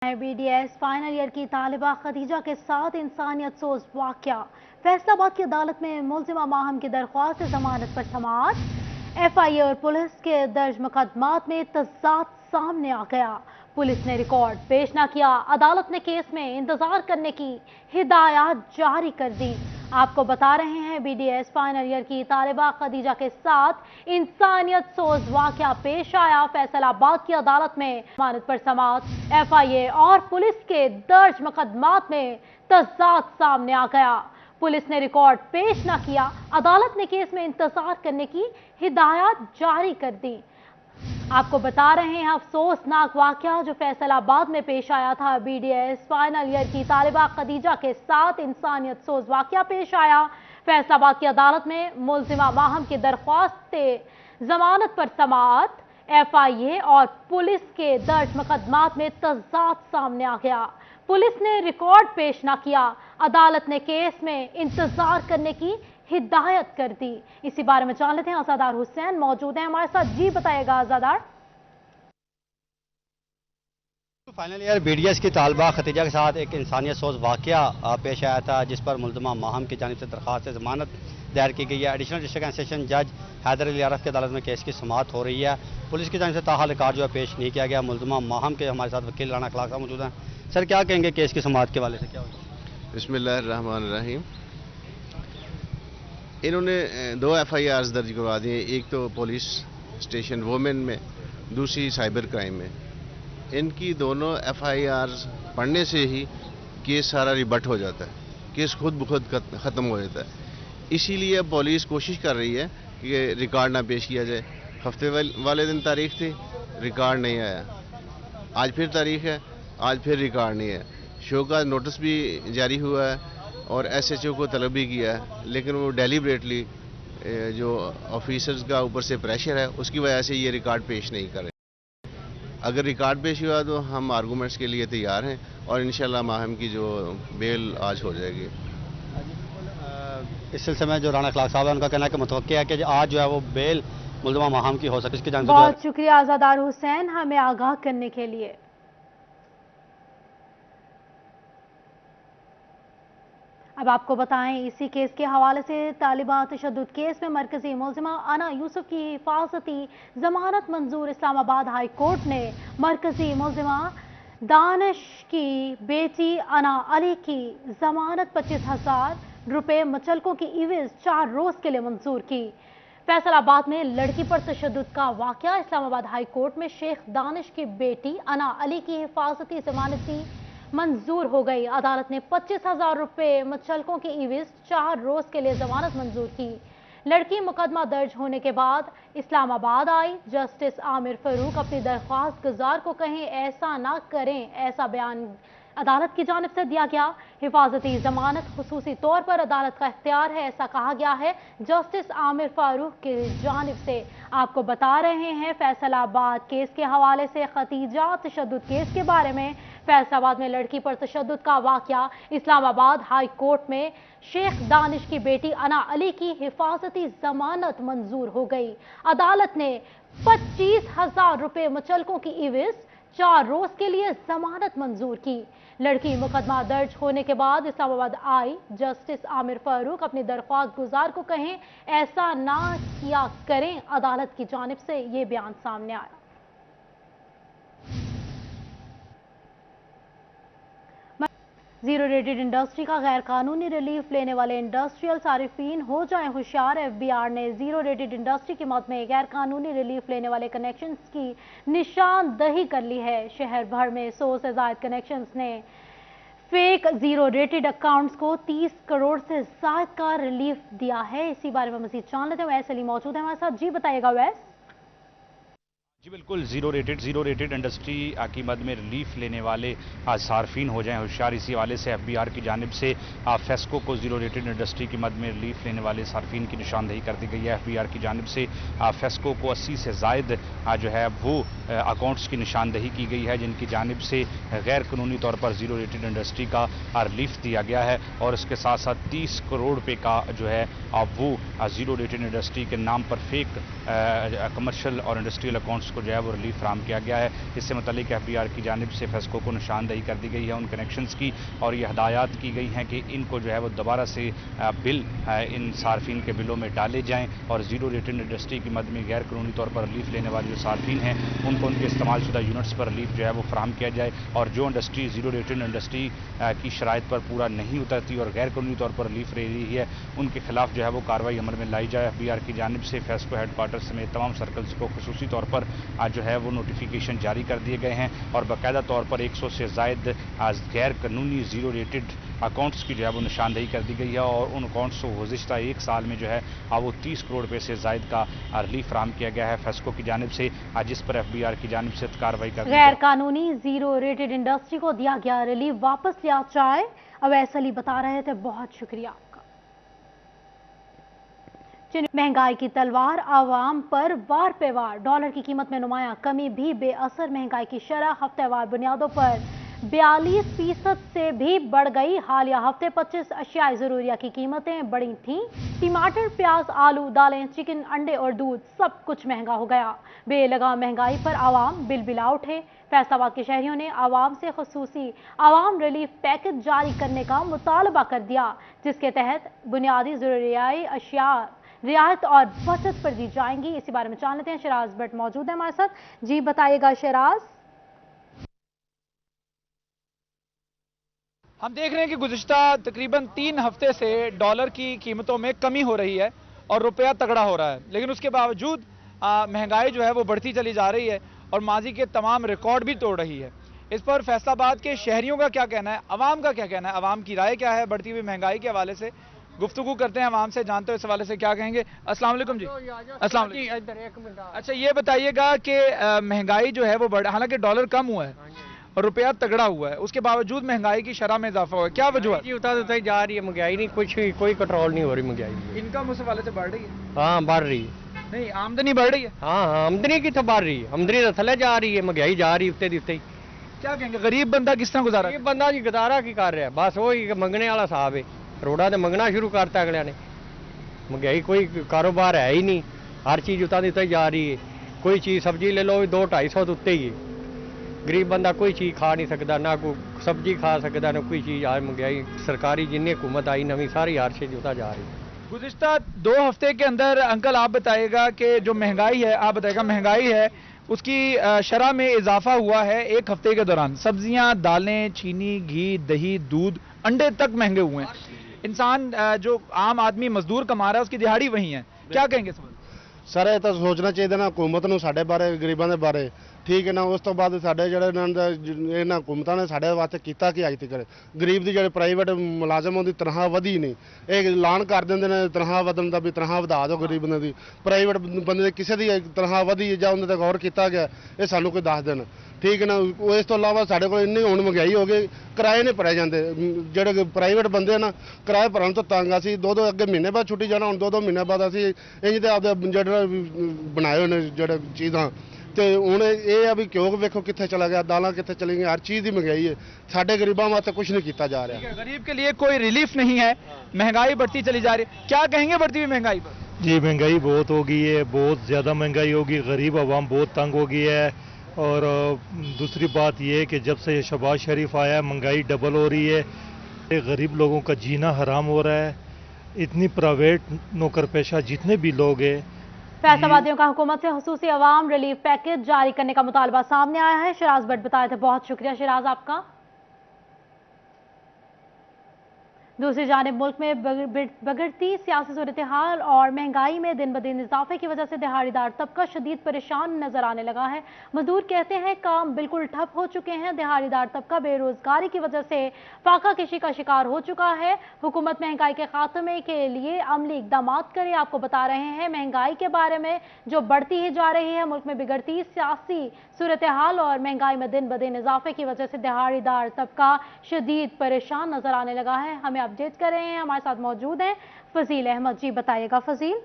BDS final year की तालिबा खदीजा के साथ इंसानियत सोज वाकया। फैसलाबाद की अदालत में मुलजिमा माहम की दरख्वास्त से जमानत पर समाअत। FIA और पुलिस के दर्ज मुकदमात में तजाद सामने आ गया। पुलिस ने रिकॉर्ड पेश न किया। अदालत ने केस में इंतजार करने की हिदायत जारी कर दी। आपको बता रहे हैं BDS फाइनल ईयर की तालिबा खदीजा के साथ इंसानियत सोज वाकया पेश आया। फैसलाबाद की अदालत में जमानत पर समाअत। FIA और पुलिस के दर्ज मुकदमात में तजाद सामने आ गया। पुलिस ने रिकॉर्ड पेश न किया। अदालत ने केस में इंतजार करने की हिदायत जारी कर दी। आपको बता रहे हैं अफसोसनाक वाकया जो फैसलाबाद में पेश आया था। BDS फाइनल ईयर की तालिबा खदीजा के साथ इंसानियत सोज वाकया पेश आया। फैसलाबाद की अदालत में मुलजिमा माहम की दरख्वास्त जमानत पर समाअत। FIA और पुलिस के दर्ज मुकदमात में तजाद सामने आ गया। पुलिस ने रिकॉर्ड पेश न किया। अदालत ने केस में इंतजार करने की हिदायत कर दी। इसी बारे में जान लेते हैं, आजादार हुसैन मौजूद हैं हमारे साथ। जी बताइएगा आजादार। फाइनल ईयर BDS की तालबा खतीजा के साथ एक इंसानियत सोज वाकया पेश आया था, जिस पर मुलजिमा माहम की जानिब से दरख्वास्त जमानत दायर की गई है। एडिशनल डिस्ट्रिक्ट एंड सेशन जज हैदर अली आरफ की अदालत में केस की समाअत हो रही है। पुलिस की जानिब से ताहाल रिकॉर्ड जो है पेश नहीं किया गया। मुलजिमा माहम के हमारे साथ वकील राना अखलाक साहब मौजूद हैं। सर, क्या कहेंगे केस की समाअत के वाले से, क्या होगा? बिस्मिल्लाहिर्रहमानिर्रहीम। इन्होंने 2 FIRs दर्ज करवा दी हैं, एक तो पुलिस स्टेशन वोमेन में, दूसरी साइबर क्राइम में। इनकी दोनों FIRs पढ़ने से ही केस सारा रिबट हो जाता है, केस खुद ब खुद ख़त्म हो जाता है। इसीलिए अब पुलिस कोशिश कर रही है कि रिकॉर्ड ना पेश किया जाए। हफ्ते वाले दिन तारीख थी, रिकॉर्ड नहीं आया। आज फिर तारीख है, आज फिर रिकॉर्ड नहीं है। शो का नोटिस भी जारी हुआ है और SHO को तलब भी किया है, लेकिन वो डेलिबरेटली जो ऑफिसर्स का ऊपर से प्रेशर है उसकी वजह से ये रिकॉर्ड पेश नहीं कर रहे। अगर रिकॉर्ड पेश हुआ तो हम आर्गूमेंट्स के लिए तैयार हैं और इंशाल्लाह माहम की जो बेल आज हो जाएगी। इस सिलसिले में जो राना अखलाक साहब है, उनका कहना है कि मुतवक्किल है कि आज जो है वो बेल मुलजिमा माहम की हो सके। इसकी जानकारी बहुत शुक्रिया आजादार हुसैन हमें आगाह करने के लिए। अब आपको बताएं इसी केस के हवाले से, तालिबा तशद्दुद केस में मरकजी मुलजिमा अना यूसुफ की हिफाजती जमानत मंजूर। इस्लामाबाद हाई कोर्ट ने मरकजी मुलजिमा दानिश की बेटी अना अली की जमानत 25,000 रुपये मुचलकों की इवज 4 रोज के लिए मंजूर की। फैसलाबाद में लड़की पर तशद्दुद का वाकया। इस्लामाबाद हाई कोर्ट में शेख दानिश की बेटी अना अली की हिफाजती जमानती मंजूर हो गई। अदालत ने 25,000 रुपये मुचलकों की इवज 4 रोज के लिए जमानत मंजूर की। लड़की मुकदमा दर्ज होने के बाद इस्लामाबाद आई। जस्टिस आमिर फारूक अपनी दरख्वास्त गुजार को कहें ऐसा ना करें, ऐसा बयान अदालत की जानिब से दिया गया। हिफाजती जमानत खुसूसी तौर पर अदालत का इख्तियार है, ऐसा कहा गया है जस्टिस आमिर फारूक की जानिब से। आपको बता रहे हैं फैसलाबाद केस के हवाले से, खतीजा तशद्दुद केस के बारे में। फैसलाबाद में लड़की पर तशद्दुद का वाकया। इस्लामाबाद हाई कोर्ट में शेख दानिश की बेटी अना अली की हिफाजती जमानत मंजूर हो गई। अदालत ने 25,000 रुपये मुचलकों की इवज 4 रोज के लिए जमानत मंजूर की। लड़की मुकदमा दर्ज होने के बाद इस्लामाबाद आई। जस्टिस आमिर फारूक अपनी दरख्वास्त गुजार को कहें ऐसा ना किया करें, अदालत की जानिब से ये बयान सामने आया। जीरो रेटेड इंडस्ट्री का गैर कानूनी रिलीफ लेने वाले इंडस्ट्रियल सारिफीन हो जाएं होशियार। FBR ने जीरो रेटेड इंडस्ट्री की मद में गैर कानूनी रिलीफ लेने वाले कनेक्शंस की निशानदही कर ली है। शहर भर में 100 से ज्यादा कनेक्शंस ने फेक जीरो रेटेड अकाउंट्स को 30 करोड़ से ज्यादा का रिलीफ दिया है। इसी बारे में मजीद जान लेते हैं। वैस अली मौजूद है हमारे साथ। जी बताइएगा वैस। जी बिल्कुल, जीरो रेटेड इंडस्ट्री की मद में रिलीफ लेने वाले सार्फिन हो जाएं होशियार। इसी हवाले से FBR की जानिब से फेस्को को जीरो रेटेड इंडस्ट्री की मद में रिलीफ लेने वाले सार्फिन की निशानदही कर दी गई है। FBR की जानिब से फेस्को को 80 से जायद जो है वो अकाउंट्स की निशानदही की गई है, जिनकी जानिब से गैर कानूनी तौर पर जीरो रेटेड इंडस्ट्री का रिलीफ दिया गया है। और इसके साथ साथ 30 करोड़ रुपये का जो है वो जीरो रेटेड इंडस्ट्री के नाम पर फेक कमर्शियल और इंडस्ट्रियल अकाउंट्स यूनिट्स को जो है वो रिलीफ फराहम किया गया है। इससे मुतालिक FBR की जानिब से फेस्को को निशानदही कर दी गई है उन कनेक्शंस की, और ये हदायत की गई हैं कि इनको जो है वो दोबारा से बिल इन सार्फिन के बिलों में डाले जाएँ और जीरो रेटेड इंडस्ट्री की मद में गैर कानूनी तौर पर रिलीफ लेने वाले जो सार्फिन हैं उनको उनके इस्तेमाल शुदा यूनिट्स पर रिलीफ जो है वो फराहम किया जाए, और जो इंडस्ट्री जीरो रेटेड इंडस्ट्री की शराइत पर पूरा नहीं उतरती और गैर कानूनी तौर पर रिलीफ ले रही है उनके खिलाफ जो है वो कार्रवाई अमल में लाई जाए। FBR की जानिब से फेस्को हेडक्वार्टर समेत तमाम सर्कल्स को खुसूसी तौर पर आज जो है वो नोटिफिकेशन जारी कर दिए गए हैं और बाकायदा तौर पर 100 से ज़ायद आज गैर कानूनी जीरो रेटेड अकाउंट्स की जो है वो निशानदही कर दी गई है, और उन अकाउंट्स को गुज़िश्ता एक साल में जो है वो 30 करोड़ रुपये से ज़ायद का रिलीफ फराहम किया गया है फेस्को की जानिब से, जिस पर FBR की जानिब से कार्रवाई कर दी गैर कानूनी जीरो रेटेड इंडस्ट्री को दिया गया रिलीफ वापस लिया जाए। अवैस अली बता रहे थे, बहुत शुक्रिया आपका। महंगाई की तलवार आवाम पर वार पे वार, डॉलर की कीमत में नुमाया कमी भी बेअसर, महंगाई की शरह हफ्तेवार बुनियादों पर 42% से भी बढ़ गई। हालिया हफ्ते 25 अशियाई जरूरिया की कीमतें बढ़ी थीं। टमाटर, प्याज, आलू, दालें, चिकन, अंडे और दूध सब कुछ महंगा हो गया। बेलगाम महंगाई पर आवाम बिलबिला उठे। फैसलाबाद के शहरियों ने आवाम से खुसूसी आवाम रिलीफ पैकेज जारी करने का मुतालबा कर दिया, जिसके तहत बुनियादी जरूरियाई अशिया रियायत और बचत पर दी जाएंगी। इसी बारे में जान लेते हैं, शराज भट्ट मौजूद है हमारे साथ। जी बताइएगा शराज। हम देख रहे हैं कि गुज़िश्ता तकरीबन 3 हफ्ते से डॉलर की कीमतों में कमी हो रही है और रुपया तगड़ा हो रहा है, लेकिन उसके बावजूद महंगाई जो है वो बढ़ती चली जा रही है और माजी के तमाम रिकॉर्ड भी तोड़ रही है। इस पर फैसलाबाद के शहरियों का क्या कहना है, अवाम का क्या कहना है, अवाम की राय क्या है बढ़ती हुई महंगाई के हवाले से? गुफ्तगू करते हैं अवाम से, जानते हो इस हवाले से क्या कहेंगे। अस्सलाम वालेकुम जी। अस्सलाम वालेकुम। अच्छा ये बताइएगा कि महंगाई जो है वो बढ़, हालांकि डॉलर कम हुआ है और रुपया तगड़ा हुआ है, उसके बावजूद महंगाई की शरह में इजाफा हुआ है, क्या वजह है? उतर जा रही है महंगाई, नहीं कुछ भी कोई कंट्रोल नहीं हो रही महंगाई। इनकम उस हवाले से बढ़ रही है? हाँ बढ़ रही है। नहीं आमदनी बढ़ रही है? हाँ आमदनी की तो बढ़ रही है, आमदनी तो थले जा रही है, महंगाई जा रही है उत्ते दिते ही। क्या कहेंगे गरीब बंदा किस तरह गुजारा? गरीब बंदा जी गुजारा की कर रहा है, बस वही मंगने वाला साहब है, रोड़ा तो मंगना शुरू करता अगलिया ने। महंगाई कोई कारोबार है ही नहीं, हर चीज उतर दिते जा रही है। कोई चीज सब्जी ले लो 200-250 तो उत्ते ही है। गरीब बंदा कोई चीज खा नहीं सकता, ना कोई सब्जी खा सकता, ना कोई चीज। आज महंगाई सरकारी जिन्नी हुकूमत आई नवी सारी हर चीज उतर जा रही है। गुज़िश्ता 2 हफ्ते के अंदर अंकल आप बताइएगा कि जो महंगाई है, आप बताइएगा महंगाई है उसकी शरह में इजाफा हुआ है 1 हफ्ते के दौरान। सब्जियां, दालें, चीनी, घी, दही, दूध, अंडे तक महंगे हुए हैं। इंसान जो आम आदमी मजदूर कमा रहा है उसकी दिहाड़ी वही है, क्या कहेंगे सर? ਇਹ ਤਾਂ ਸੋਚਣਾ ਚਾਹੀਦਾ ਨਾ ਹਕੂਮਤ ਨੂੰ ਸਾਡੇ ਬਾਰੇ, ਗਰੀਬਾਂ ਦੇ ਬਾਰੇ, ਠੀਕ ਹੈ ਨਾ। ਉਸ ਤੋਂ ਬਾਅਦ ਸਾਡੇ ਜਿਹੜੇ ਇਹਨਾਂ ਹਕੂਮਤਾਂ ਨੇ ਸਾਡੇ ਵਾਸਤੇ ਕੀਤਾ ਕਿ ਅੱਜ ਤੱਕ ਗਰੀਬ ਦੀ ਜਿਹੜੇ ਪ੍ਰਾਈਵੇਟ ਮੁਲਾਜ਼ਮ ਉਹਦੀ ਤਨਖਾਹ ਵਧੀ ਨਹੀਂ। ਇਹ ਐਲਾਨ ਕਰ ਦਿੰਦੇ ਨੇ ਤਨਖਾਹ ਵਧਣ ਦਾ ਵੀ ਤਨਖਾਹ ਵਧਾ ਦਿਓ ਗਰੀਬ ਦੀ, ਪ੍ਰਾਈਵੇਟ ਬੰਦੇ ਦੀ ਕਿਸੇ ਦੀ ਤਨਖਾਹ ਵਧੀ ਜਾਂ ਉਹਨਾਂ ਤੇ ਗੌਰ ਕੀਤਾ ਗਿਆ, ਇਹ ਸਾਨੂੰ ਕੋਈ ਦੱਸ ਦੇਣ, ਠੀਕ ਹੈ ਨਾ। ਇਸ ਤੋਂ ਇਲਾਵਾ ਸਾਡੇ ਕੋਲ ਇੰਨੀ ਹੁਣ ਮਹਿੰਗਾਈ ਹੋ ਗਈ, ਕਿਰਾਏ ਨਹੀਂ ਭਰੇ ਜਾਂਦੇ। ਜਿਹੜੇ ਪ੍ਰਾਈਵੇਟ ਬੰਦੇ ਨਾ ਕਿਰਾਏ ਭਰਨ ਤੋਂ ਤੰਗ, ਅਸੀਂ 2-2 ਅੱਗੇ ਮਹੀਨੇ ਬਾਅਦ ਛੁੱਟੀ ਜਾਣਾ, ਹੁਣ 2-2 ਮਹੀਨੇ ਬਾਅਦ ਅਸੀਂ ਇੰਜ ਦੇ ਆਪਦੇ ਜਿਹੜੇ ਬਣਾਏ ਹੋਏ ਨੇ ਜਿਹੜੇ ਚੀਜ਼ਾਂ, ਤੇ ਹੁਣ ਇਹ ਆ ਵੀ ਘਿਓ ਵੇਖੋ ਕਿੱਥੇ ਚਲਾ ਗਿਆ, ਦਾਲਾਂ ਕਿੱਥੇ ਚਲੀ ਗਈਆਂ, ਹਰ ਚੀਜ਼ ਦੀ ਮਹਿੰਗਾਈ ਹੈ। ਸਾਡੇ ਗਰੀਬਾਂ ਵਾਸਤੇ ਕੁਝ नहीं किया जा रहा है। गरीब के लिए कोई रिलीफ नहीं है, महंगाई बढ़ती चली जा रही है, क्या कहेंगे बढ़ती हुई महंगाई पर? जी महंगाई बहुत हो गई है, बहुत ज़्यादा महंगाई होगी, गरीब आवाम बहुत तंग हो गई है। और दूसरी बात ये है कि जब से शहबाज शरीफ आया है महंगाई डबल हो रही है, गरीब लोगों का जीना हराम हो रहा है। इतनी प्राइवेट नौकर पेशा जितने भी लोग हैं, फैसलाबादियों का हुकूमत से खुसूसी अवाम रिलीफ पैकेज जारी करने का मुतालबा सामने आया है। शराज भट्ट बताए थे, बहुत शुक्रिया शराज आपका। दूसरी जानिब मुल्क में बिगड़ती सियासी सूरत हाल और महंगाई में दिन ब दिन इजाफे की वजह से दिहाड़ीदार तबका शदीद परेशान नजर आने लगा है। मजदूर कहते हैं काम बिल्कुल ठप हो चुके हैं। दिहाड़ीदार तबका बेरोजगारी की वजह से फाका कशी का शिकार हो चुका है। हुकूमत महंगाई के खात्मे के लिए अमली इकदाम करे। आपको बता रहे हैं महंगाई के बारे में जो बढ़ती ही जा रही है। मुल्क में बिगड़ती सियासी सूरत हाल और महंगाई में दिन ब दिन इजाफे की वजह से दिहाड़ीदार तबका शदीद परेशान नजर आने लगा है। हमें अपडेट कर रहे हैं, हमारे साथ मौजूद हैं फजील अहमद। जी बताइएगा फजील।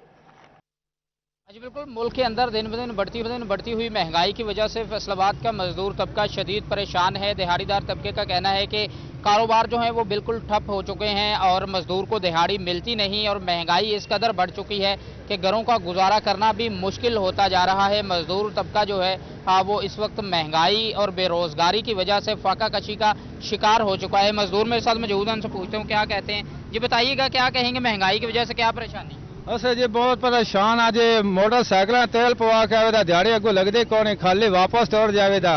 जी बिल्कुल, मुल्क के अंदर दिन ब दिन बढ़ती हुई महंगाई की वजह से फैसलाबाद का मजदूर तबका शदीद परेशान है। दिहाड़ीदार तबके का कहना है कि कारोबार जो है वो बिल्कुल ठप हो चुके हैं और मजदूर को दिहाड़ी मिलती नहीं और महंगाई इस कदर बढ़ चुकी है कि घरों का गुजारा करना भी मुश्किल होता जा रहा है। मजदूर तबका जो है वो इस वक्त महंगाई और बेरोजगारी की वजह से फाका कशी का शिकार हो चुका है। मजदूर मेरे साथ मौजूद हैं, उनसे पूछते हूँ क्या कहते हैं। जी बताइएगा, क्या कहेंगे, महंगाई की वजह से क्या परेशानी? असर जी बहुत परेशान आज मोटरसाइकिल तेल पवा के आवेदा दिहाड़ी अगो लगते कौन खाली वापस तोड़ जावेदा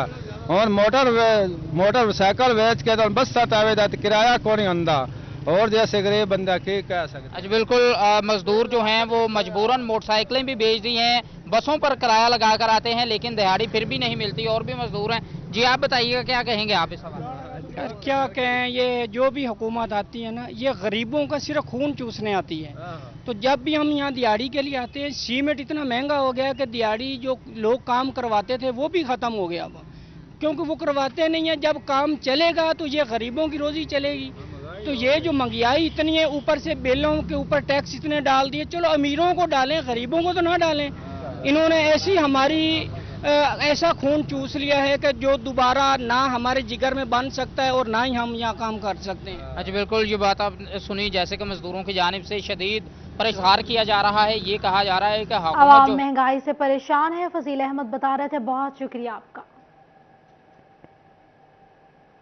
और मोटरसाइकिल बेच के तो बस सट आवेदा किराया कौन आंदा और जैसे गरीब बंदा के कह सकते। अच्छा, बिल्कुल मजदूर जो हैं वो मजबूरन मोटरसाइकिलें भी बेच दी हैं, बसों पर किराया लगा कर आते हैं लेकिन दिहाड़ी फिर भी नहीं मिलती और भी मजदूर हैं। जी आप बताइएगा, क्या कहेंगे आप इस सवाल? यार क्या कहें, ये जो भी हुकूमत आती है ना, ये गरीबों का सिर्फ खून चूसने आती है। तो जब भी हम यहाँ दिहाड़ी के लिए आते हैं, सीमेंट इतना महंगा हो गया कि दिहाड़ी जो लोग काम करवाते थे वो भी ख़त्म हो गया अब, क्योंकि वो करवाते नहीं है। जब काम चलेगा तो ये गरीबों की रोजी चलेगी। तो ये जो महंगाई इतनी है, ऊपर से बिलों के ऊपर टैक्स इतने डाल दिए, चलो अमीरों को डालें, गरीबों को तो ना डालें। इन्होंने ऐसी हमारी ऐसा खून चूस लिया है कि जो दोबारा ना हमारे जिगर में बन सकता है और ना ही हम यहाँ काम कर सकते हैं। अच्छा, बिल्कुल ये बात आप सुनी, जैसे कि मजदूरों की जानिब से शदीद परेशान किया जा रहा है। ये कहा जा रहा है कि आवाम महंगाई से परेशान है। फजील अहमद बता रहे थे, बहुत शुक्रिया आपका।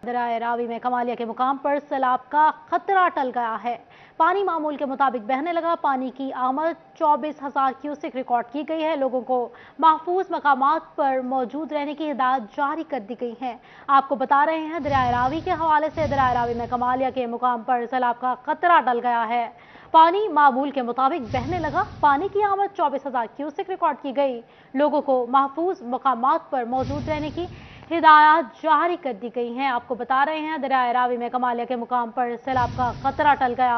दरियाए रावी में कमालिया के मुकाम पर सैलाब का खतरा टल गया है। पानी मामूल के मुताबिक बहने लगा। पानी की आमद 24,000 क्यूसेक रिकॉर्ड की गई है। लोगों को महफूज मकामात पर मौजूद रहने की हिदायत जारी कर दी गई है। आपको बता रहे हैं दरियाए रावी के हवाले से, दरियाए रावी में कमालिया के मुकाम पर सैलाब का खतरा टल गया है। पानी मामूल के मुताबिक बहने लगा। पानी की आमद 24,000 क्यूसेक रिकॉर्ड की गई। लोगों को महफूज मकामात पर मौजूद रहने की हिदायत जारी कर दी गई हैं। आपको बता रहे हैं दरियाए रावी में कमालिया के मुकाम पर सैलाब का खतरा टल गया।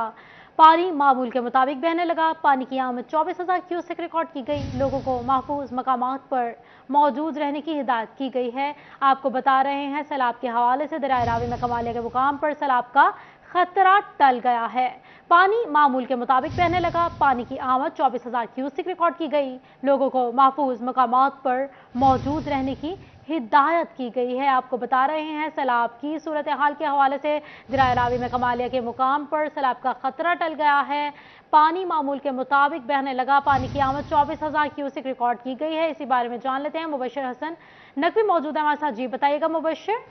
पानी मामूल के मुताबिक बहने लगा। पानी की आमद 24,000 क्यूसेक रिकॉर्ड की गई। लोगों को महफूज मकामात पर मौजूद रहने की हिदायत की गई है। आपको बता रहे हैं सैलाब के हवाले से, दरियाए रावी में कमालिया के मुकाम पर सैलाब का खतरा टल गया है। पानी मामूल के मुताबिक बहने लगा। पानी की आमद 24,000 क्यूसेक रिकॉर्ड की गई। लोगों को महफूज मकामात पर मौजूद रहने की हिदायत की गई है। आपको बता रहे हैं सैलाब की सूरत हाल के हवाले से, दरियाए रावी में कमालिया के मुकाम पर सैलाब का खतरा टल गया है। पानी मामूल के मुताबिक बहने लगा। पानी की आमद 24,000 क्यूसेक रिकॉर्ड की गई है। इसी बारे में जान लेते हैं, मुबशर हसन नकवी मौजूद है हमारे साथ। जी बताइएगा मुबशर।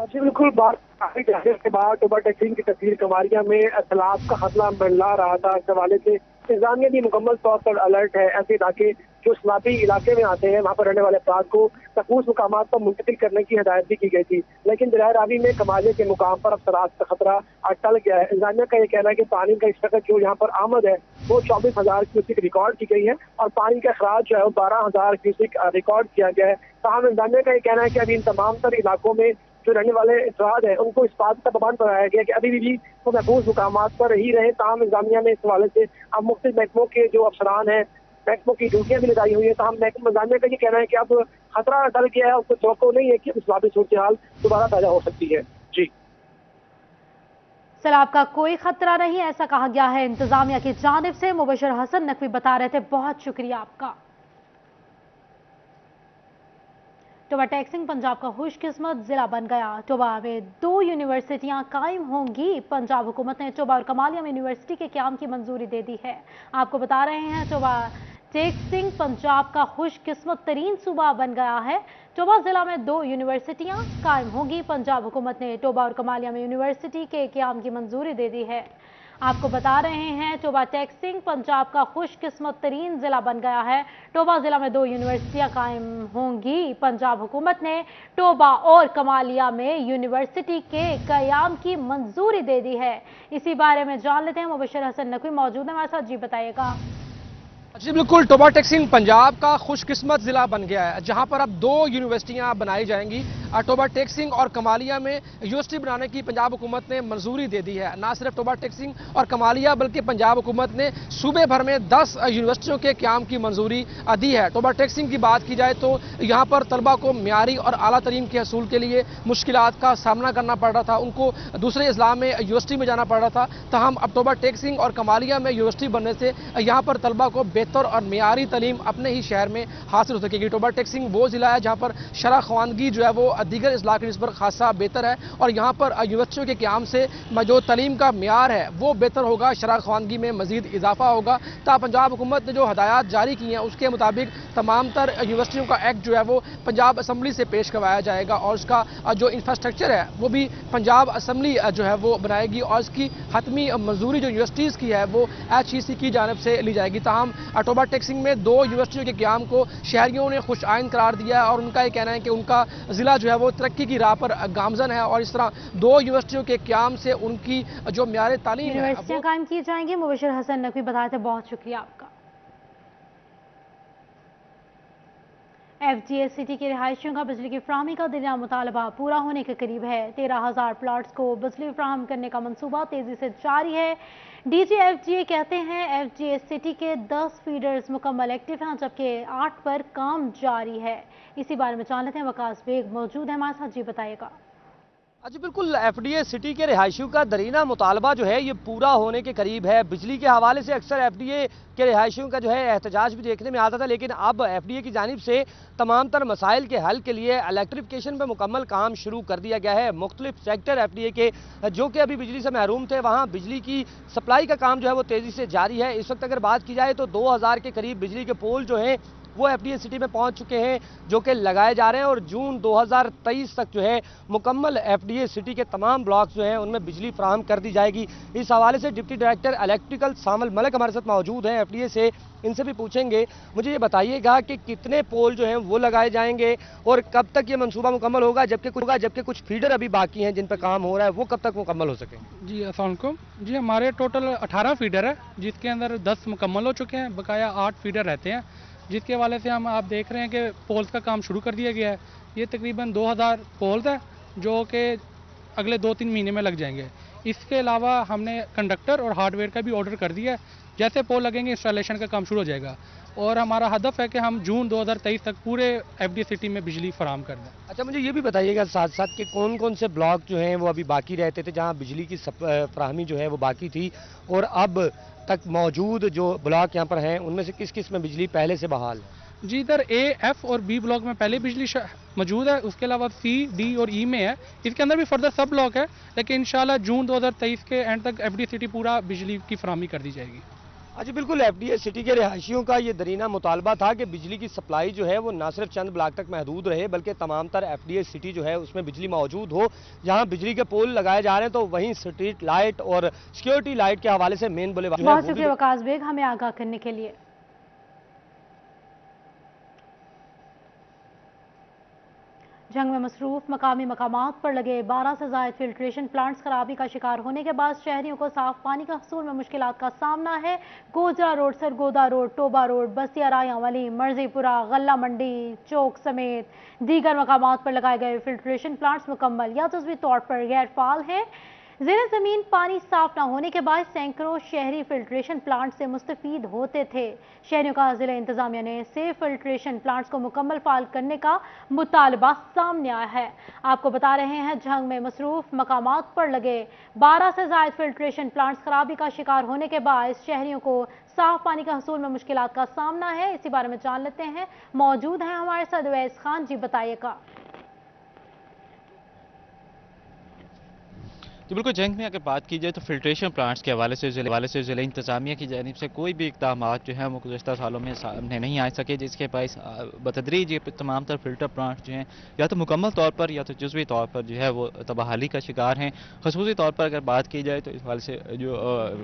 जी बिल्कुल, बात के बाद ओवर टैक्सिंग की तस्वीर कमालिया में सैलाब का खतरा मंडला रहा था। इस हवाले से इंतजामिया भी मुकम्मल तौर पर अलर्ट है। ऐसे इलाके जो सैलाबी इलाके में आते हैं, वहाँ पर रहने वाले अफराद को महफूज मुकामात पर मुंतकिल करने की हिदायत भी की गई थी, लेकिन दरियाए रावी में कमालिया के मुकाम पर अब सैलाब का खतरा टल गया है। इंतजामिया का ये कहना है कि पानी का इस वक्त जो यहाँ पर आमद है वो 24,000 क्यूसेक रिकॉर्ड की गई है और पानी का अखराज जो है वो 12,000 क्यूसेक रिकॉर्ड किया गया है। ताहम इंतजामिया का ये कहना है कि अभी इन तमाम तर इलाकों में जो रहने वाले अफराद हैं उनको इस बात का पाबंद बनाया गया कि अभी भी वो महफूज मुकामात पर ही रहे। ताहम इंतजामिया ने इस हवाले से अब मुख्तलिफ महकमों के जो अफसरान हैं, महकमों की ड्यूटियां भी लगाई हुई है। ताहम इंतजामिया का ये कहना है कि अब खतरा टल गया है, उसको तवक्को नहीं है कि सैलाबी सूरत हाल दोबारा पैदा हो सकती है। जी, सैलाब का कोई खतरा नहीं, ऐसा कहा गया है इंतजामिया की जानिब से। मुबशर हसन नकवी बता रहे थे, बहुत शुक्रिया आपका। टोबा टैक्सिंग पंजाब का खुशकिस्मत जिला बन गया। टोबा में 2 यूनिवर्सिटियां कायम होंगी। पंजाब हुकूमत ने टोबा और कमालिया में यूनिवर्सिटी के क्याम की मंजूरी दे दी है। आपको बता रहे हैं टोबा टैक्सिंग पंजाब का खुशकिस्मत तरीन सूबा बन गया है। टोबा जिला में 2 यूनिवर्सिटियां कायम होंगी। पंजाब हुकूमत ने टोबा और कमालिया में यूनिवर्सिटी के क्याम की मंजूरी दे दी है। आपको बता रहे हैं टोबा टैक्सिंग पंजाब का खुशकिस्मत तरीन जिला बन गया है। टोबा जिला में 2 यूनिवर्सिटियां कायम होंगी। पंजाब हुकूमत ने टोबा और कमालिया में यूनिवर्सिटी के कयाम की मंजूरी दे दी है। इसी बारे में जान लेते हैं, मुबशर हसन नकवी मौजूद है हमारे साथ। जी बताइएगा। जी बिल्कुल, टोबा टैक्सिंग पंजाब का खुशकिस्मत जिला बन गया है, जहां पर अब 2 यूनिवर्सिटियां बनाई जाएंगी। टोबा टैक्सिंग और कमालिया में यूनिवर्सिटी बनाने की पंजाब हुकूमत ने मंजूरी दे दी है। ना सिर्फ टोबा टैक्सिंग और कमालिया बल्कि पंजाब हुकूमत ने सूबे भर में 10 यूनिवर्सिटियों के क्याम की मंजूरी दी है। टोबा टैक्सिंग की बात की जाए तो यहाँ पर तलबा को म्यारी और आला तरीन के हसूल के लिए मुश्किलात का सामना करना पड़ रहा था। उनको दूसरे इस्लाम में यूनिवर्सिटी में जाना पड़ रहा था। तहम अब टोबा टैक्सिंग और कमालिया में यूनिवर्सिटी बनने से यहाँ पर तलबा को बेहतर बेहतर और मेयारी तालीम अपने ही शहर में हासिल हो सकेगी। टोबा टेक्सिंग वो ज़िला है जहाँ पर शरह ख्वानगी जो है वो दीगर अजला की निस्बत खासा बेहतर है और यहाँ पर यूनिवर्सिटियों के क़याम से जो तालीम का मेयार है वो बेहतर होगा, शरह ख्वानगी में मज़ीद इजाफा होगा। पंजाब हुकूमत ने जो हदायत जारी की हैं उसके मुताबिक तमाम तर यूनिवर्सिटियों का एक्ट जो है वो पंजाब असम्बली से पेश करवाया जाएगा और उसका जो इंफ्रास्ट्रक्चर है वो भी पंजाब असम्बली जो है वो बनाएगी और इसकी हतमी मंजूरी जो यूनिवर्सिटीज़ की है वो HEC की जानिब से ली जाएगी। ताहम टोबा टेक्सिंग में 2 यूनिवर्सिटियों के क़याम को शहरियों ने खुश आइन करार दिया है और उनका ये कहना है कि उनका ज़िला जो है वो तरक्की की राह पर गामजन है और इस तरह 2 यूनिवर्सिटियों के क़याम से उनकी जो म्यार तालीम है यूनिवर्सिटियाँ कायम की जाएंगी। मुबशिर हसन नकवी बताए थे, बहुत शुक्रिया आपका। FGS सिटी के रिहायशियों का बिजली की फ्राहमी का दरिया मुतालबा पूरा होने के करीब है। 13,000 प्लाट्स को बिजली फ्राहम करने का मंसूबा तेजी से जारी है। DG FGA कहते हैं FGS सिटी के 10 फीडर्स मुकम्मल एक्टिव हैं जबकि 8 पर काम जारी है। इसी बारे में जान लेते हैं, वकास बेग मौजूद है हमारे साथ, जी बताइएगा। जी बिल्कुल, FDA सिटी के रिहायशियों का दरीना मुतालबा जो है ये पूरा होने के करीब है। बिजली के हवाले से अक्सर FDA के रिहायशियों का जो है एहतजाज भी देखने में आता था, लेकिन अब FDA की जानिब से तमाम तर मसाइल के हल के लिए इलेक्ट्रिफिकेशन पर मुकम्मल काम शुरू कर दिया गया है। मुख्तलिफ सेक्टर FDA के जो कि अभी बिजली से महरूम थे वहाँ बिजली की सप्लाई का काम जो है वो तेज़ी से जारी है। इस वक्त अगर बात की जाए तो 2000 के करीब बिजली के पोल जो हैं वो FDA सिटी में पहुंच चुके हैं जो कि लगाए जा रहे हैं और जून 2023 तक जो है मुकम्मल FDA सिटी के तमाम ब्लॉक्स जो हैं उनमें बिजली फराहम कर दी जाएगी। इस हवाले से डिप्टी डायरेक्टर इलेक्ट्रिकल सामल मलिक हमारे साथ मौजूद हैं FDA से, इनसे भी पूछेंगे। मुझे ये बताइएगा कि कितने पोल जो हैं वो लगाए जाएंगे और कब तक ये मंसूबा मुकम्मल होगा, जबकि कुछ फीडर अभी बाकी हैं जिन पर काम हो रहा है, वो कब तक मुकम्मल हो सके? जी अस्सलाम वालेकुम। जी हमारे टोटल 18 फीडर है जिसके अंदर 10 मुकम्मल हो चुके हैं, बकाया 8 फीडर रहते हैं, जिसके हवाले से हम आप देख रहे हैं कि पोल्स का काम शुरू कर दिया गया है। ये तकरीबन 2000 पोल्स है जो कि अगले 2-3 महीने में लग जाएंगे। इसके अलावा हमने कंडक्टर और हार्डवेयर का भी ऑर्डर कर दिया है। जैसे पोल लगेंगे इंस्टॉलेशन का काम शुरू हो जाएगा और हमारा हदफ है कि हम जून 2023 तक पूरे FDA सिटी में बिजली फराहम कर दें। अच्छा, मुझे ये भी बताइएगा साथ साथ कि कौन कौन से ब्लॉक जो हैं वो अभी बाकी रहते थे जहाँ बिजली की फराहमी जो है वो बाकी थी और अब तक मौजूद जो ब्लॉक यहाँ पर हैं उनमें से किस किस में बिजली पहले से बहाल है? जी इधर A, F और B ब्लॉक में पहले बिजली मौजूद है, उसके अलावा C, D और E में है। इसके अंदर भी फर्दर सब ब्लॉक है, लेकिन इंशाल्लाह जून 2023 के एंड तक FDA सिटी पूरा बिजली की फराहमी कर दी जाएगी। अच्छा बिल्कुल, FDA सिटी के रिहायशियों का ये दरीना मुतालबा था कि बिजली की सप्लाई जो है वो ना सिर्फ चंद ब्लॉक तक महदूद रहे बल्कि तमाम तर FDA सिटी जो है उसमें बिजली मौजूद हो। जहां बिजली के पोल लगाए जा रहे हैं तो वहीं स्ट्रीट लाइट और सिक्योरिटी लाइट के हवाले से मेन बुलेवार्ड। बहुत शुक्रिया वकास बेग हमें आगाह करने के लिए। जंग में मसरूफ मकामी मकामात पर लगे 12 से ज़ायद फिल्ट्रेशन प्लांट्स खराबी का शिकार होने के बाद शहरियों को साफ पानी का हसूल में मुश्किलात का सामना है। Gojra road, Sargodha road, Toba road, बसिया रायावली, मर्जीपुरा, गल्ला मंडी चौक समेत दीगर मकामात पर लगाए गए फिल्ट्रेशन प्लांट्स मुकम्मल या जज़वी तौर पर गैर फाल हैं। ज़ेर ज़मीन पानी साफ न होने के बाद सैकड़ों शहरी फिल्ट्रेशन प्लांट से मुस्तफ़ीद होते थे। शहरियों का ज़िला इंतज़ामिया ने सेफ फिल्ट्रेशन प्लांट्स को मुकम्मल फाल करने का मुतालबा सामने आया है। आपको बता रहे हैं जंग में मसरूफ मकामात पर लगे 12 से ज़ायद फिल्ट्रेशन प्लांट्स खराबी का शिकार होने के बाद शहरियों को साफ पानी का हसूल में मुश्किलात का सामना है। इसी बारे में जान लेते हैं, मौजूद हैं हमारे साथ अवैस खान, जी बताइएगा। तो बिल्कुल जंग में अगर बात की जाए तो फिल्ट्रेशन प्लांट्स के हवाले से ज़िला इंतज़ामिया की जानिब से कोई भी इक़दाम जो हैं वो गुज़श्ता सालों में सामने नहीं आ सके, जिसके पास बतदरीज ये तमाम तर फिल्टर प्लांट्स जो हैं या तो मुकम्मल तौर पर या तो जुज़वी तौर पर जो है वो तबाहाली का शिकार हैं। खसूसी तौर पर अगर बात की जाए तो इस हवाले से जो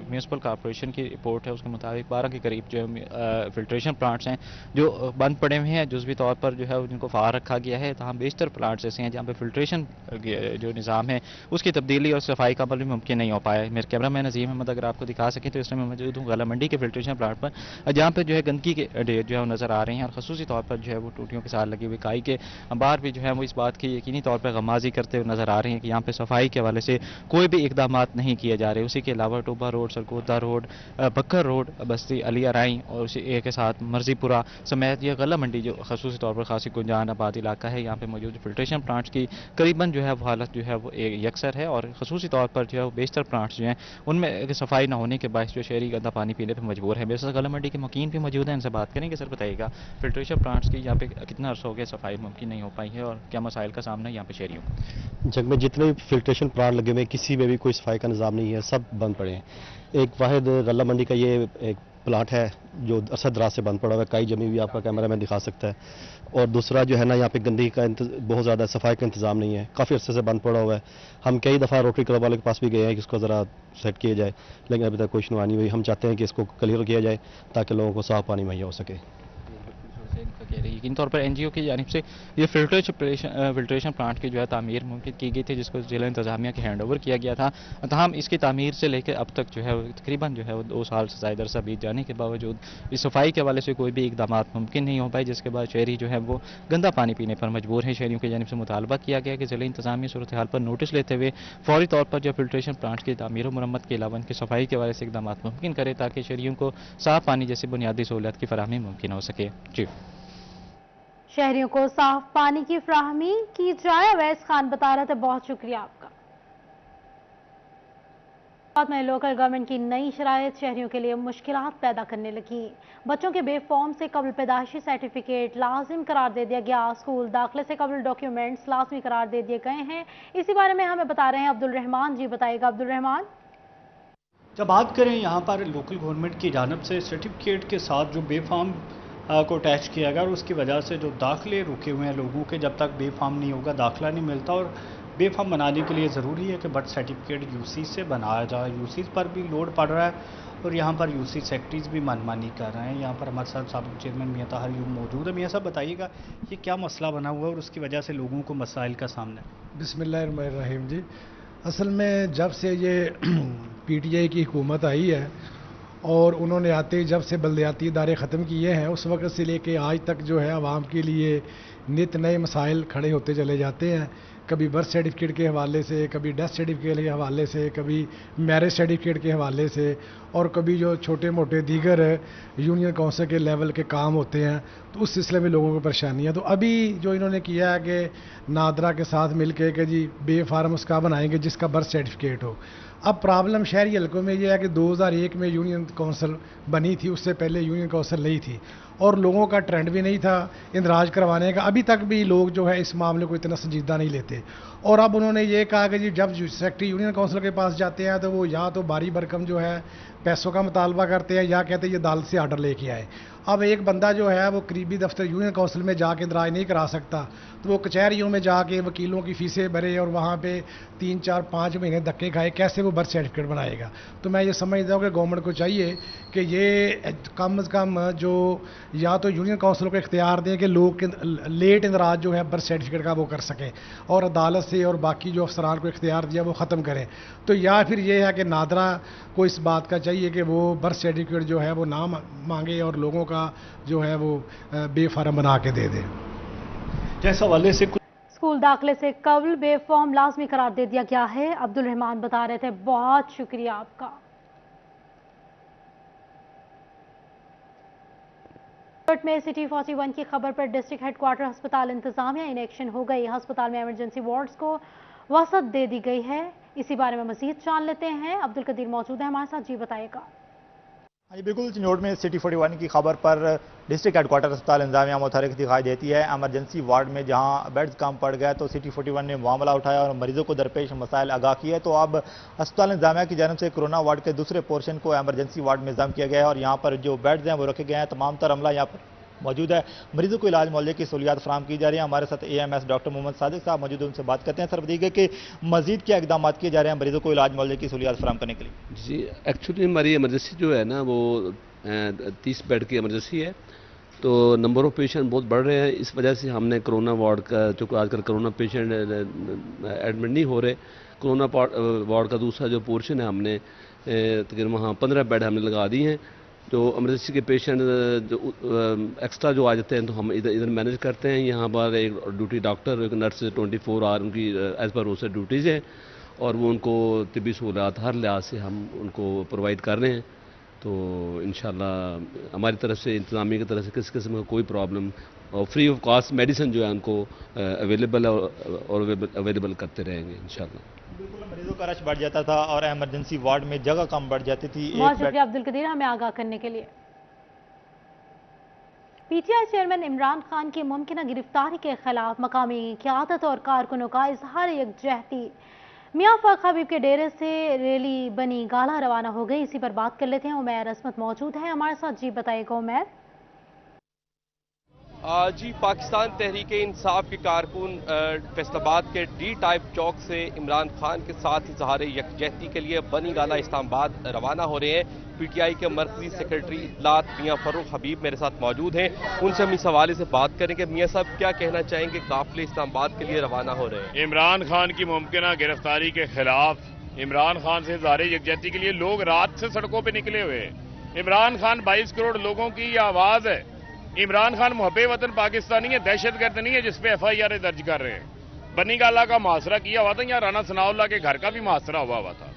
म्यूनसिपल कॉर्पोरेशन की रिपोर्ट है उसके मुताबिक 12 के करीब जो फिल्ट्रेशन प्लांट्स हैं जो बंद पड़े हुए हैं, जुज़वी तौर पर जो है उनको फ़ार रखा गया है। तमाम बेशतर प्लांट्स ऐसे हैं जहाँ पर फिल्ट्रेशन जो निज़ाम है उसकी तब्दीली और सफाई का अमल भी मुमकिन नहीं हो पाया। मेरे कैमरा मैन नज़ीम अहमद अगर आपको दिखा सकें तो इस समय मौजूद हूँ गला मंडी के फिल्ट्रेशन प्लांट पर, जहाँ पे जो है गंदगी के ढेर जो है वो नज़र आ रहे हैं और खसूसी तौर पर जो है वो टूटियों के साथ लगी हुई काई के अंबार भी जो है वो इस बात की यकीनी तौर पर गमाजी करते हुए नज़र आ रहे हैं कि यहाँ पे सफाई के हवाले से कोई भी इकदाम नहीं किए जा रहे। उसी के अलावा टोबा रोड, सरगोदा रोड, बकर रोड, बस्ती अलिया राई और उसी के साथ मर्जीपुरा समेत यह गला मंडी जो खसूसी तौर पर खासी गुंजान आबाद इलाका है, यहाँ पे मौजूद फिल्ट्रेशन प्लांट्स की करीबन जो है वो हालत जो है वो एक यकसर है और खसूसी दूसरी तौर पर जो है बेशतर प्लांट्स जो हैं उनमें सफाई ना होने के बायस जो शहरी गंदा पानी पीने पर मजबूर है। मेरे साथ गला मंडी के मुकीम भी मौजूद हैं, इनसे बात करेंगे। सर बताइएगा, फिल्ट्रेशन प्लांट्स की यहाँ पे कितना अर्सा हो गया सफाई मुमकिन नहीं हो पाई है और क्या मसाइल का सामना है यहाँ पे शहरियों को? जग में जितने भी फिल्ट्रेशन प्लांट लगे हुए हैं किसी में भी कोई सफाई का निज़ाम नहीं है, सब बंद पड़े हैं। एक वाहिद गला मंडी का ये एक प्लांट है जो अरसा दराज से बंद पड़ा हुआ है, कई जमी हुई आपका कैमरा मैन दिखा सकता है। और दूसरा जो है ना, यहाँ पे गंदगी का बहुत ज़्यादा सफाई का इंतजाम नहीं है, काफ़ी अरसे से बंद पड़ा हुआ है। हम कई दफ़ा रोटरी क्लब वाले के पास भी गए हैं कि इसको ज़रा सेट किया जाए, लेकिन अभी तक कोई सुनवाई नहीं हुई। हम चाहते हैं कि इसको क्लियर किया जाए ताकि लोगों को साफ पानी मुहैया हो सके। कह रही है यकीन तौर पर एनजीओ की जानिब से ये फिल्ट्रेशन प्लांट की जो है तामीर मुमकिन की गई थी, जिसको जिला इंतजामिया के हैंड ओवर किया गया था। तमाम इसकी तामीर से लेकर अब तक जो है तकरीबन जो है वो 2 साल से ज़्यादा अरसा बीत जाने के बावजूद इस सफाई के हवाले से कोई भी इकदाम मुमकिन नहीं हो पाए, जिसके बाद शहरी जो है वो गंदा पानी पीने पर मजबूर है। शहरियों की जानिब से मुतालबा किया गया कि जिला इंतजामिया सूरत हाल पर नोटिस लेते हुए फौरी तौर पर जो फिल्ट्रेशन प्लांट की तामीर मरम्मत के अलावा इनकी सफाई के हवाले से इकदाम मुमकिन करे ताकि शहरियों को साफ पानी जैसी बुनियादी सहूलियत की फराहमी मुमकिन हो सके। जी, शहरियों को साफ पानी की फराहमी की जाए। अवैस खान बता रहे थे, बहुत शुक्रिया आपका। बाद में लोकल गवर्नमेंट की नई शराइत शहरियों के लिए मुश्किलात पैदा करने लगी। बच्चों के बेफॉर्म से कबल पैदाइशी सर्टिफिकेट लाजिम करार दे दिया गया। स्कूल दाखिले से कबल डॉक्यूमेंट्स लाजमी करार दे दिए गए हैं। इसी बारे में हमें बता रहे हैं अब्दुल रहमान जी। बताइएगा अब्दुल रहमान। जब बात करें यहाँ पर लोकल गवर्नमेंट की जानिब से सर्टिफिकेट के साथ जो बेफार्म को अटैच किया गया और उसकी वजह से जो दाखिले रुके हुए हैं लोगों के, जब तक बेफार्म नहीं होगा दाखिला नहीं मिलता। और बेफार्म बनाने के लिए ज़रूरी है कि बर्थ सर्टिफिकेट यूसी से बनाया जाए। यूसी पर भी लोड पड़ रहा है और यहाँ पर यूसी सेक्रेटरीज भी मनमानी कर रहे हैं। यहाँ पर हमारे साथ साबिक चेयरमैन मियां ताहिर यूब मौजूद है। मियां साहब बताइएगा, ये क्या मसला बना हुआ है और उसकी वजह से लोगों को मसाइल का सामना है? बिस्मिल्लाहिर्रहमानिर्रहीम जी, असल में जब से ये पीटीआई की हुकूमत आई है और उन्होंने आते जब से बल्दियाती इदारे ख़त्म किए हैं, उस वक्त से लेके आज तक जो है आवाम के लिए नित नए मसाइल खड़े होते चले जाते हैं। कभी बर्थ सर्टिफिकेट के हवाले से, कभी डेथ सर्टिफिकेट के हवाले से, कभी मैरिज सर्टिफिकेट के हवाले से, और कभी जो छोटे मोटे दीगर यूनियन काउंसिल के लेवल के काम होते हैं, तो उस सिलसिले में लोगों को परेशानी है। तो अभी जो इन्होंने किया है कि नादरा के साथ मिल के कि जी बे फार्म उसका बनाएंगे जिसका बर्थ सर्टिफिकेट हो। अब प्रॉब्लम शहरी हल्कों में ये है कि 2001 में यूनियन काउंसिल बनी थी, उससे पहले यूनियन काउंसिल नहीं थी और लोगों का ट्रेंड भी नहीं था इंदराज करवाने का। अभी तक भी लोग जो है इस मामले को इतना संजीदा नहीं लेते। और अब उन्होंने ये कहा कि जी जब सेक्रेटरी यूनियन काउंसिल के पास जाते हैं तो वो या तो भारी भरकम जो है पैसों का मुतालबा करते हैं या कहते हैं ये अदालत से आर्डर लेके आए। अब एक बंदा जो है वो करीबी दफ्तर यूनियन काउंसिल में जाके इंदराज नहीं करा सकता, तो वो कचहरियों में जाके वकीलों की फीसें भरे और वहाँ पे 3, 4, 5 महीने धक्के खाए, कैसे वो बर्थ सर्टिफिकेट बनाएगा। तो मैं ये समझता हूँ कि गवर्नमेंट को चाहिए कि ये कम से कम जो या तो यूनियन काउंसिल को इख्तियार दें कि लोग लेट इंदराज जो है बर्थ सर्टिफिकेट का वो कर सकें और अदालत से और बाकी जो अफसरान को इख्तियार दिया वो ख़त्म करें। तो या फिर ये है कि नादरा को इस बात का चाहिए कि वो बर्थ सर्टिफिकेट जो है वो ना मांगे और लोगों का जो है वो बेफार्म बना के दे दे। जैसा वाले से स्कूल दाखिले से कबल बेफॉर्म लाजमी करार दे दिया गया है। अब्दुल रहमान बता रहे थे, बहुत शुक्रिया आपका। में सिटी 41 की खबर पर डिस्ट्रिक्ट हेडक्वार्टर अस्पताल इंतजामिया इन एक्शन हो गई। अस्पताल में इमरजेंसी वार्ड्स को वसअत दे दी गई है। इसी बारे में मजीद जान लेते हैं, अब्दुल कदीर मौजूद है हमारे साथ। जी बताइएगा। हाँ बिल्कुल, चिनोट में सिटी 41 की खबर पर डिस्ट्रिक्ट हेडक्वार्टर अस्पताल इंतजामिया मुतहरिक दिखाई देती है। एमरजेंसी वार्ड में जहां बेड्स कम पड़ गए तो सिटी 41 ने मामला उठाया और मरीजों को दरपेश मसाइल आगाह किए। तो अब अस्पताल इंतजामिया की जानिब से कोरोना वार्ड के दूसरे पोर्शन को एमरजेंसी वार्ड में इंतजाम किया गया है और यहाँ पर जो बेड्स हैं वो रखे गए हैं। तमाम तर अमला यहाँ पर मौजूद है। मरीजों को इलाज मुआवजे की सहूलियात फराम की जा रही है। हमारे साथ AMS डॉक्टर मोहम्मद सादिक साहब मौजूद है, उनसे बात करते हैं। सर बताइए कि मजीद क्या इकदाम किए जा रहे हैं मरीजों को इलाज मुआवजे की सहूलियात फराम करने के लिए? जी, एक्चुअली हमारी इमरजेंसी जो है ना वो 30 बेड की इमरजेंसी है, तो नंबर ऑफ़ पेशेंट बहुत बढ़ रहे हैं। इस वजह से हमने कोरोना वार्ड का, चूँकि आजकल कोरोना पेशेंट एडमिट नहीं हो रहे, कोरोना वार्ड का दूसरा जो पोर्शन है हमने तकरीबन वहाँ 15 बेड हमने लगा दिए हैं। तो इमरजेंसी के पेशेंट जो एक्स्ट्रा जो आ जाते हैं तो हम इधर मैनेज करते हैं। यहाँ पर एक ड्यूटी डॉक्टर, एक नर्स 24 आवर उनकी एज़ पर रोस्टर ड्यूटीज़ है और वो उनको तिब्बी सहूलियात हर लिहाज से हम उनको प्रोवाइड कर रहे हैं। तो इंशाल्लाह हमारी तरफ से, इंतज़ामिया की तरफ से किसी किस्म का कोई प्रॉब्लम, और फ्री ऑफ कॉस्ट मेडिसिन जो है उनको अवेलेबल और अवेलेबल करते रहेंगे इंशाल्लाह। बिल्कुल, मरीजों का रश बढ़ जाता था और इमरजेंसी वार्ड में जगह कम बढ़ जाती थी। बहुत शुक्रिया अब्दुल कदीर हमें आगाह करने के लिए। पीटीआई चेयरमैन इमरान खान की मुमकिन गिरफ्तारी के खिलाफ मकामी क़यादत और कारकुनों का इजहार यकजहती। मियां फ़ख्र हबीब के डेरे से रैली बनी गाला रवाना हो गई, इसी पर बात कर लेते हैं। उमैर असमत मौजूद है हमारे साथ। जी बताइएगा उमैर। जी, पाकिस्तान तहरीक इंसाफ के कारकुन फैसलाबाद के डी टाइप चौक से इमरान खान के साथ इजहार यकजहती के लिए बनी गाला इस्लामाबाद रवाना हो रहे हैं। पीटीआई के मरकजी सेक्रेटरी इत्तलात मियां फ़र्रुख हबीब मेरे साथ मौजूद हैं, उनसे हम इस हवाले से बात करेंगे। मियां साहब, क्या कहना चाहेंगे, काफिले इस्लामाबाद के लिए रवाना हो रहे हैं? इमरान खान की मुमकिन गिरफ्तारी के खिलाफ इमरान खान से इजहार यकजहती के लिए लोग रात से सड़कों पर निकले हुए हैं। इमरान खान 22 करोड़ लोगों की ये आवाज है। इमरान खान मुहब्बे वतन पाकिस्तानी है, दहशतगर्द नहीं है जिसपे FIR दर्ज कर रहे हैं। बनी गाला का मुहासरा किया हुआ था, यहाँ राना सनाउल्लाह के घर का भी मुहासरा हुआ था।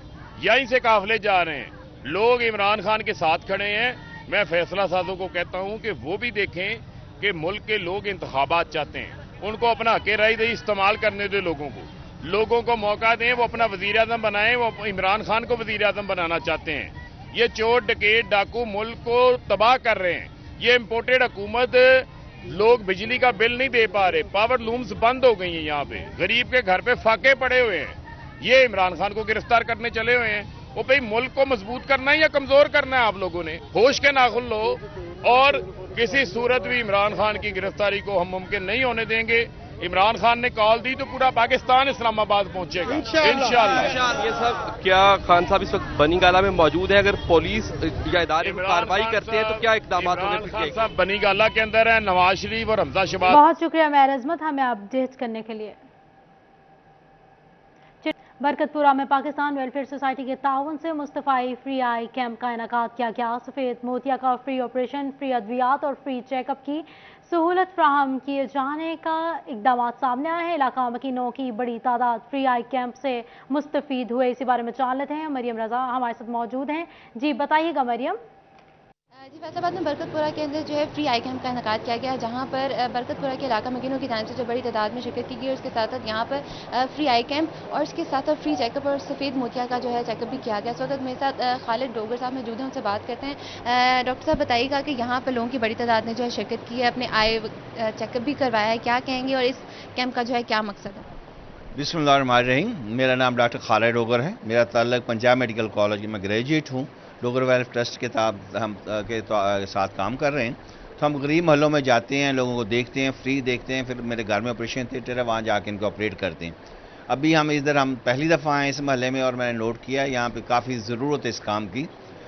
यहीं से काफिले जा रहे हैं, लोग इमरान खान के साथ खड़े हैं। मैं फैसला साजों को कहता हूं कि वो भी देखें कि मुल्क के लोग इंतखाबात चाहते हैं, उनको अपना हक राय दही इस्तेमाल करने दे, लोगों को मौका दें, वो अपना वजीर आजम बनाएं। वो इमरान खान को वजीर आजम बनाना चाहते हैं। ये चोर डकैत डाकू मुल्क को तबाह कर रहे हैं। ये इम्पोर्टेड हुकूमत, लोग बिजली का बिल नहीं दे पा रहे, पावर लूम्स बंद हो गई हैं, यहाँ पे गरीब के घर पे फाके पड़े हुए हैं। ये इमरान खान को गिरफ्तार करने चले हुए हैं। वो भाई मुल्क को मजबूत करना है या कमजोर करना है? आप लोगों ने होश के नाखुन लो, और किसी सूरत भी इमरान खान की गिरफ्तारी को हम मुमकिन नहीं होने देंगे। इमरान खान ने कॉल दी तो पूरा पाकिस्तान इस्लामाबाद पहुंचेगा इंशाअल्लाह। ये सब क्या खान साहब इस वक्त बनी गाला में मौजूद है? अगर पुलिस या इदारे कार्रवाई करते हैं तो क्या इकदाम होंगे? खान साहब बनी गाला के अंदर है, नवाज शरीफ और हमजा शहबाज। बहुत शुक्रिया उमैर अजमत हमें अपडेट करने के लिए। बरकतपुरा में पाकिस्तान वेलफेयर सोसाइटी के ताउन से मुस्तफ़ाई फ्री आई कैंप का इनेकाद किया गया। सफ़ेद मोतिया का फ्री ऑपरेशन, फ्री अद्वियात और फ्री चेकअप की सहूलत फ्राहम किए जाने का इकदाम सामने आए हैं। इलाका मकीनों की बड़ी तादाद फ्री आई कैंप से मुस्तफ़ीद हुए, इसी बारे में जान लेते हैं। मरियम रजा हमारे साथ मौजूद हैं। जी बताइएगा मरियम। जी, फैसलाबाद में बरकतपुरा के अंदर जो है फ्री आई कैंप का इनेकाद किया गया, जहां पर बरकतपुरा के इलाका मकीनों की जानिब से जो बड़ी तादाद में शिरकत की गई, और उसके साथ साथ यहाँ पर फ्री आई कैंप और उसके साथ साथ फ्री चेकअप और सफ़ेद मोतिया का जो है चेकअप भी किया गया। इस वक्त मेरे साथ खालिद डोगर साहब मौजूद हैं, उनसे बात करते हैं। डॉक्टर साहब बताइएगा कि यहाँ पर लोगों की बड़ी तादाद ने जो है शिरकत की है, अपने आई चेकअप भी करवाया है, क्या कहेंगे और इस कैंप का जो है क्या मकसद है? बिस्मिल्लाहिर्रहमानिर्रहीम। मेरा नाम डॉक्टर खालिद डोगर है। मेरा ताल्लुक पंजाब मेडिकल कॉलेज में ग्रेजुएट हूँ। डोगर वेलफेयर ट्रस्ट के साथ काम कर रहे हैं। तो हम गरीब महलों में जाते हैं, लोगों को देखते हैं, फ्री देखते हैं। फिर मेरे घर में ऑपरेशन थिएटर है, वहाँ जाके इनको ऑपरेट करते हैं। अभी हम पहली दफ़ा आए इस महल्ले में, और मैंने नोट किया यहाँ पे काफ़ी ज़रूरत है इस काम की।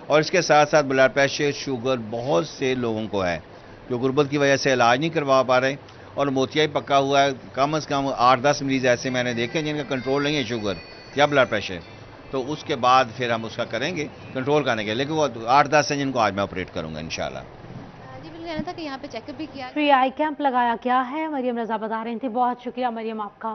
और इसके साथ साथ ब्लड प्रेशर, शुगर बहुत से लोगों को है जो गुर्बत की वजह से इलाज नहीं करवा पा रहे, और मोतिया ही पक्का हुआ है। कम से कम 8-10 मरीज़ ऐसे मैंने देखे जिनका कंट्रोल नहीं है शुगर या ब्लड प्रेशर। तो उसके बाद फिर हम उसका करेंगे कंट्रोल करने के, लेकिन वो 8-10 हैं जिनको आज मैं ऑपरेट करूंगा इंशाल्लाह। जी बिल्कुल, कहना था कि यहाँ पे चेकअप भी किया। फ्री आई कैंप लगाया गया है, मरियम रजा बता रही थी। बहुत शुक्रिया मरियम आपका।